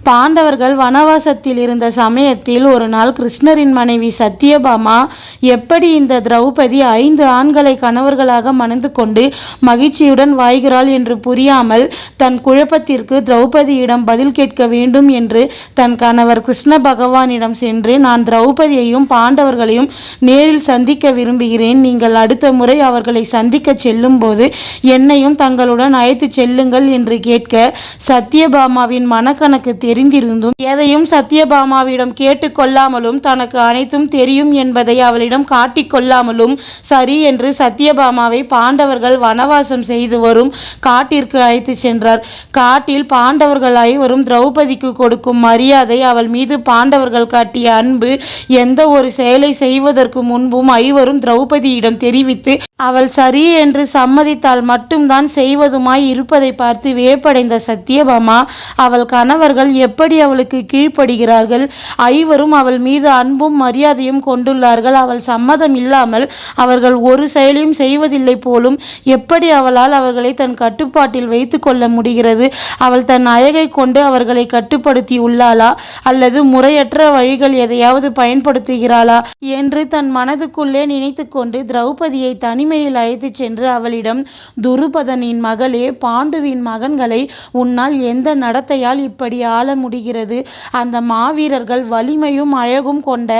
பாண்டவர்கள் வனவாசத்தில் இருந்த சமயத்தில் ஒரு நாள் கிருஷ்ணரின் மனைவி சத்தியபாமா எப்படி இந்த திரௌபதி 5 ஆண்களை கணவர்களாக மணந்து கொண்டு மகிழ்ச்சியுடன் வாய்கிறாள் என்று புரியாமல் தன் குழப்பத்திற்கு திரௌபதியிடம் பதில் கேட்க வேண்டும் என்று தன் கணவர் கிருஷ்ண பகவானிடம் சென்று, நான் திரௌபதியையும் பாண்டவர்களையும் நேரில் சந்திக்க விரும்புகிறேன். நீங்கள் அடுத்த முறை அவர்களை சந்திக்க செல்லும் போது என்னையும் தங்களுடன் அழைத்து செல்லுங்கள் என்று கேட்க, சத்தியபாமாவின் மனக்கணக்கு தெரிந்திருந்தும் எதையும் சத்தியபாமாவிடம் கேட்டுக்கொள்ளாமலும் தனக்கு அனைத்தும் தெரியும் என்பதை அவளிடம் காட்டிக்கொள்ளாமலும் சரி என்று சத்தியபாமாவை பாண்டவர்கள் வனவாசம் செய்து வரும் காட்டிற்கு அழைத்து சென்றார். காட்டில் பாண்டவர்கள் ஐவரும் திரௌபதிக்கு கொடுக்கும் மரியாதை, அவள் மீது பாண்டவர்கள் காட்டிய அன்பு, எந்த ஒரு செயலை செய்வதற்கு முன்பும் ஐவரும் திரௌபதியிடம் தெரிவித்து அவள் சரி என்று சம்மதித்தால் மட்டும்தான் செய்வதுமாய் இருப்பதை பார்த்து வியப்படைந்த சத்தியபாமா அவள் கணவர்கள் எப்படி அவளுக்கு கீழ்ப்படுகிறார்கள், ஐவரும் அவள் மீது அன்பும் மரியாதையும் கொண்டுள்ளார்கள், அவள் சம்மதம் இல்லாமல் அவர்கள் ஒரு செயலையும் செய்வதில்லை போலும், எப்படி அவளால் அவர்களை தன் கட்டுப்பாட்டில் வைத்து கொள்ள முடிகிறது, அவள் தன் அழகை கொண்டு அவர்களை கட்டுப்படுத்தி உள்ளாளா அல்லது முறையற்ற வழிகள் எதையாவது பயன்படுத்துகிறாளா என்று தன் மனதுக்குள்ளே நினைத்து கொண்டு திரௌபதியை தனிமையில் அழைத்து சென்று அவளிடம், துருபதனின் மகளே, பாண்டுவின் மகன்களை உன்னால் எந்த நடத்தையால் இப்படி ஆள முடிகிறது? அந்த மாவீரர்கள் வலிமையும் அழகும் கொண்ட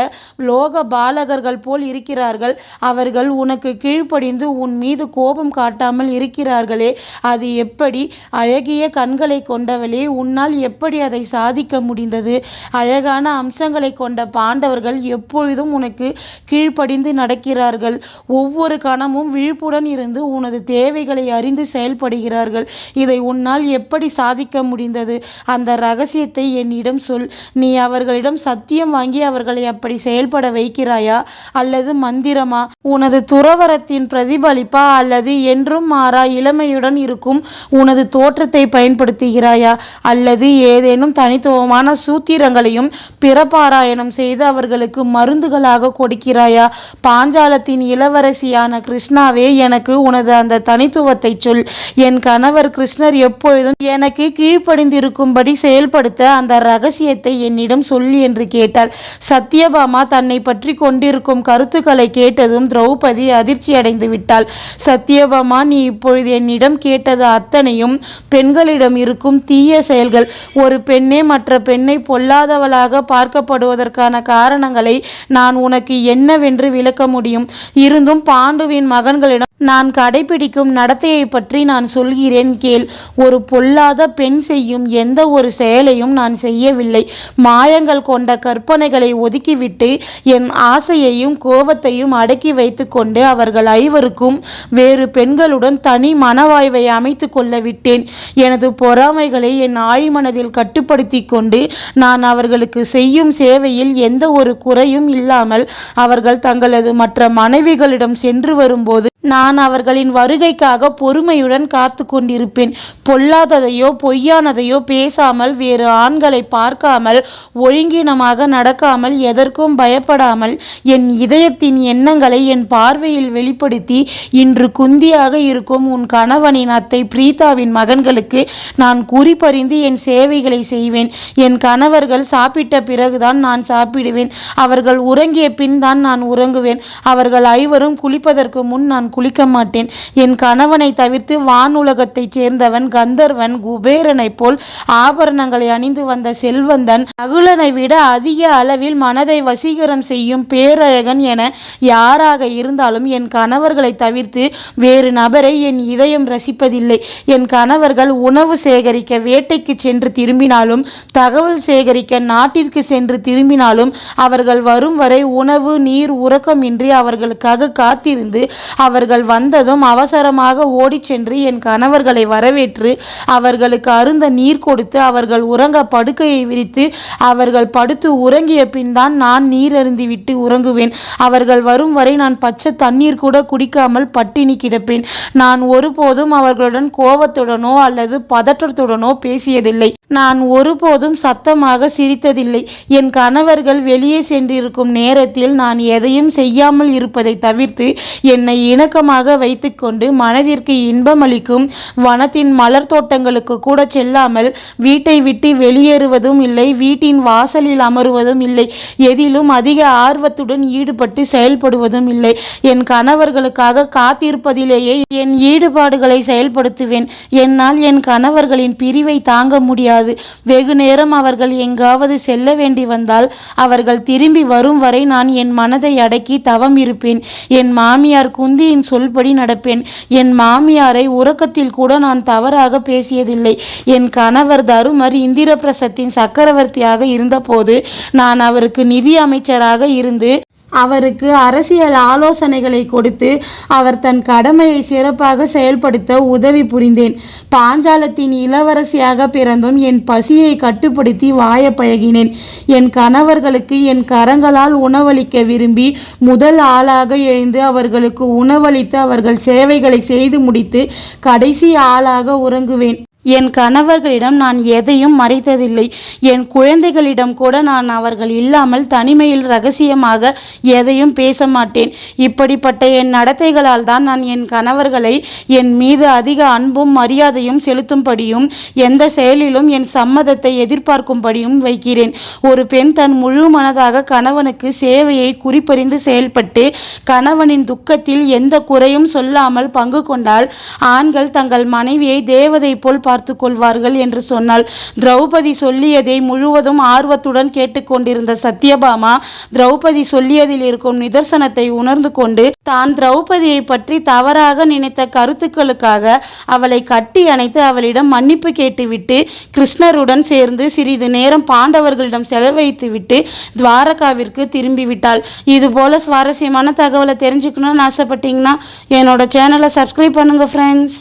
லோக பாலகர்கள் போல் இருக்கிறார்கள். அவர்கள் உனக்கு கீழ்ப்படிந்து உன் மீது கோபம் காட்டாமல் இருக்கிறார்களே, அது எப்படி? அழகிய கண்களை கொண்டவளே, உன்னால் எப்படி அதை சாதிக்க முடிந்தது? அழகான அம்சங்களை கொண்ட பாண்டவர்கள் எப்பொழுதும் உனக்கு கீழ்ப்படிந்து நடக்கிறார்கள். ஒவ்வொரு கணமும் விழிப்புடன் இருந்து உனது தேவைகளை அறிந்து செயல்படுகிறார்கள். இதை உன்னால் எப்படி சாதிக்க முடிந்தது? அந்த ரகசியத்தை என்னிடம் சொல். நீ அவர்களிடம் சத்தியம் வாங்கி அவர்களை அப்படி செயல்பட வைக்கிறாயா அல்லது மந்திரமா? உனது துறவரத்தின் பிரதிபலிப்பா அல்லது என்றும் மாறா இளமையுடன் இருக்கும் உனது தோற்றத்தை பயன்படுத்துகிறாயா அல்லது ஏதேனும் தனித்துவமான சூத்திரங்களையும் பிறப்பாராயணம் செய்து அவர்களுக்கு மருந்துகளாக கொடுக்கிறாயா? பாஞ்சாலத்தின் இளவரசியான கிருஷ்ணாவே, எனக்கு உனது அந்த தனித்துவத்தை சொல். என் கணவர் கிருஷ்ணர் எப்பொழுதும் எனக்கு கீழ்ப்படிந்திருக்கும்படி செயல்படுத்த அந்த ரகசியத்தை என்னிடம் சொல்லி என்று கேட்டாள். சத்தியபாமா தன்னை பற்றி கொண்டிருக்கும் கருத்துக்களை கேட்டதும் திரௌபதி அதிர்ச்சி அடைந்து விட்டாள். சத்தியபாமா, நீ இப்பொழுது என்னிடம் கேட்டது அத்தனையும் பெண்களிடம் இருக்கும் தீய செயல்கள். ஒரு பெண்ணே மற்ற பெண்ணை பொல்லாதவளாக பார்க்கப்படுவதற்கான காரணங்களை நான் உனக்கு என்னவென்று விளக்க முடியும். இருந்தும் பாண்டுவின் மகன்களிடம் நான் கடைபிடிக்கும் நடத்தையை பற்றி நான் சொல்கிறேன் கேள். ஒரு பொல்லாத பெண் செய்யும் எந்த ஒரு செயலையும் நான் செய்யவில்லை. மாயங்கள் கொண்ட கற்பனைகளை ஒதுக்கிவிட்டு என் ஆசையையும் கோபத்தையும் அடக்கி வைத்து கொண்டு அவர்கள் ஐவருக்கும் வேறு பெண்களுடன் தனி மனவாழ்வை அமைத்து கொள்ள விட்டேன். எனது பொறாமைகளை என் ஆழ்மனதில் கட்டுப்படுத்தி கொண்டு நான் அவர்களுக்கு செய்யும் சேவையில் எந்த ஒரு குறையும் இல்லாமல் அவர்கள் தங்களது மற்ற மனைவிகளிடம் சென்று வரும்போது நான் அவர்களின் வருகைக்காக பொறுமையுடன் காத்து கொண்டிருப்பேன். பொல்லாததையோ பொய்யானதையோ பேசாமல், வேறு ஆண்களை பார்க்காமல், ஒழுங்கினமாக நடக்காமல், எதற்கும் பயப்படாமல் என் இதயத்தின் எண்ணங்களை என் பார்வையில் வெளிப்படுத்தி இன்று குந்தியாக இருக்கும் உன் கணவனின் அத்தை பிரீதாவின் மகன்களுக்கு நான் குறிப்பறிந்து என் சேவைகளை செய்வேன். என் கணவர்கள் சாப்பிட்ட பிறகுதான் நான் சாப்பிடுவேன். அவர்கள் உறங்கிய பின் தான் நான் உறங்குவேன். அவர்கள் ஐவரும் குளிப்பதற்கு முன் நான் குளிக்க மாட்டேன். என் கணவனை தவிர்த்து வானுலகத்தைச் சேர்ந்தவன் கந்தர்வன் குபேரனை போல் ஆபரணங்களை அணிந்து வந்த செல்வந்தன் அகுலனை விட அதிக அளவில் மனதை வசீகரம் செய்யும் பேரழகன் என யாராக இருந்தாலும் என் கணவர்களை தவிர்த்து வேறு நபரை என் இதயம் ரசிப்பதில்லை. என் கணவர்கள் உணவு சேகரிக்க வேட்டைக்கு சென்று திரும்பினாலும், தகவல் சேகரிக்க நாட்டிற்கு சென்று திரும்பினாலும் அவர்கள் வரும் வரை உணவு நீர் உறக்கமின்றி அவர்களுக்காக காத்திருந்து அவர்கள் வந்ததும் அவசரமாக ஓடிச் சென்று என் கணவர்களை வரவேற்று அவர்களுக்கு அருந்த நீர் கொடுத்து அவர்கள் உறங்க படுக்கையை விரித்து அவர்கள் படுத்து உறங்கிய பின் தான் நான் நீர் அருந்திவிட்டு உறங்குவேன். அவர்கள் வரும் வரை நான் பச்சை தண்ணீர் கூட குடிக்காமல் பட்டினி கிடப்பேன். நான் ஒருபோதும் அவர்களுடன் கோபத்துடனோ அல்லது பதற்றத்துடனோ பேசியதில்லை. நான் ஒருபோதும் சத்தமாக சிரித்ததில்லை. என் கணவர்கள் வெளியே சென்றிருக்கும் நேரத்தில் நான் எதையும் செய்யாமல் இருப்பதை தவிர்த்து என்னை இணக்க இணக்கமாக வைத்துக்கொண்டு மனதிற்கு இன்பமளிக்கும் வனத்தின் மலர் தோட்டங்களுக்கு கூட செல்லாமல் வீட்டை விட்டு வெளியேறுவதும் இல்லை, வீட்டின் வாசலில் அமருவதும் இல்லை, எதிலும் அதிக ஆர்வத்துடன் ஈடுபட்டு செயல்படுவதும் இல்லை. என் கணவர்களுக்காக காத்திருப்பதிலேயே என் ஈடுபாடுகளை செயல்படுத்துவேன். என்னால் என் கணவர்களின் பிரிவை தாங்க முடியாது. வெகு நேரம் அவர்கள் எங்காவது செல்ல வேண்டி வந்தால் அவர்கள் திரும்பி வரும் வரை நான் என் மனதை அடக்கி தவம் இருப்பேன். என் மாமியார் குந்தியின் சொல்படி நடப்பேன். என் மாமியாரை உறக்கத்தில் கூட நான் தவறாக பேசியதில்லை. என் கணவர் தருமர் இந்திரபிரசத்தின் சக்கரவர்த்தியாக இருந்தபோது நான் அவருக்கு நிதி அமைச்சராக இருந்து அவருக்கு அரசியல் ஆலோசனைகளை கொடுத்து அவர் தன் கடமையை சிறப்பாக செயல்படுத்த உதவி புரிந்தேன். பாஞ்சாலத்தின் இளவரசியாக பிறந்தும் என் பசியை கட்டுப்படுத்தி வாய பழகினேன். என் கணவர்களுக்கு என் கரங்களால் உணவளிக்க விரும்பி முதல் ஆளாக எழுந்து அவர்களுக்கு உணவளித்து அவர்கள் சேவைகளை செய்து முடித்து கடைசி ஆளாக உறங்குவேன். என் கணவர்களிடம் நான் எதையும் மறைத்ததில்லை. என் குழந்தைகளிடம் கூட நான் அவர்கள் இல்லாமல் தனிமையில் ரகசியமாக எதையும் பேச மாட்டேன். இப்படிப்பட்ட என் நடத்தைகளால் தான் நான் என் கணவர்களை என் மீது அதிக அன்பும் மரியாதையும் செலுத்தும்படியும் எந்த செயலிலும் என் சம்மதத்தை எதிர்பார்க்கும்படியும் வைக்கிறேன். ஒரு பெண் தன் முழு மனதாக கணவனுக்கு சேவையை குறிப்பறிந்து செயல்பட்டு கணவனின் துக்கத்தில் எந்த குறையும் சொல்லாமல் பங்கு கொண்டால் ஆண்கள் தங்கள் மனைவியை தேவதை போல் பார்த்து கொள்வார்கள் என்று சொன்னாள். திரௌபதி சொல்லியதை முழுவதும் ஆர்வத்துடன் கேட்டுக்கொண்டிருந்த சத்யபாமா திரௌபதி சொல்லியதில் இருக்கும் நிதர்சனத்தை உணர்ந்து கொண்டு தான் திரௌபதியை பற்றி தவறாக நினைத்த கருத்துக்களுக்காக அவளை கட்டி அணைத்து அவளிடம் மன்னிப்பு கேட்டுவிட்டு கிருஷ்ணருடன் சேர்ந்து சிறிது நேரம் பாண்டவர்களிடம் செலவழித்துவிட்டு துவாரகாவிற்கு திரும்பிவிட்டாள். இதுபோல சுவாரஸ்யமான தகவலை தெரிஞ்சுக்கணும்னு ஆசைப்பட்டீங்கன்னா என்னோட சேனலை சப்ஸ்கிரைப் பண்ணுங்க ஃப்ரெண்ட்ஸ்.